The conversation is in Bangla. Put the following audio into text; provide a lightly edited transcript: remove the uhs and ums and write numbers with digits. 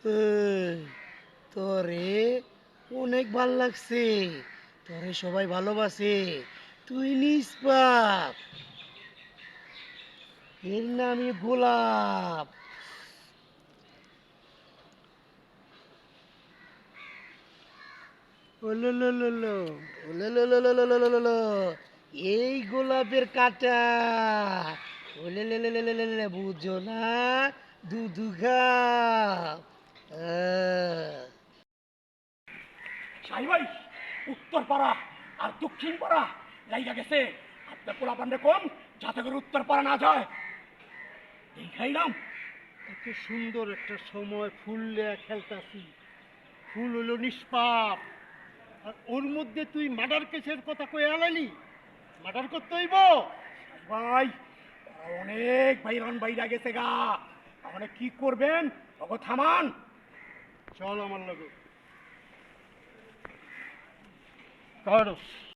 এই, তোরে অনেক ভাল লাগছে, তোরে সবাই ভালোবাসে, তুই নিষ্পাপ। এর নামই গোলাপ। ওলোলোলোলো, ওলোলোলোলোলোলোলোলো, এই গোলাপের কাঁটা। ওলেলেলেলেলেলে, বুঝো না, দুধু ঘাও। আহ। সাই ভাই, উত্তর পাড়া আর দক্ষিণ পাড়া লাইগা গেছে। আপনার পোলা পান্ডে কম, যাতে করে উত্তর পাড়া না যায়। দেখাইলাম এত সুন্দর একটা সময় ফুল নিয়ে খেলতাছি, ফুল হলো নিষ্পাপ, আর ওর মধ্যে তুই মার্ডার কেসের কথা কয়ে আলালি। মার্ডার করতে হইব। ভাই, ওরা অনেক বাইরন বাইরা গেছে গা। তাহলে কি করবেন? ওকে থামান। চল আমার লগে। কারো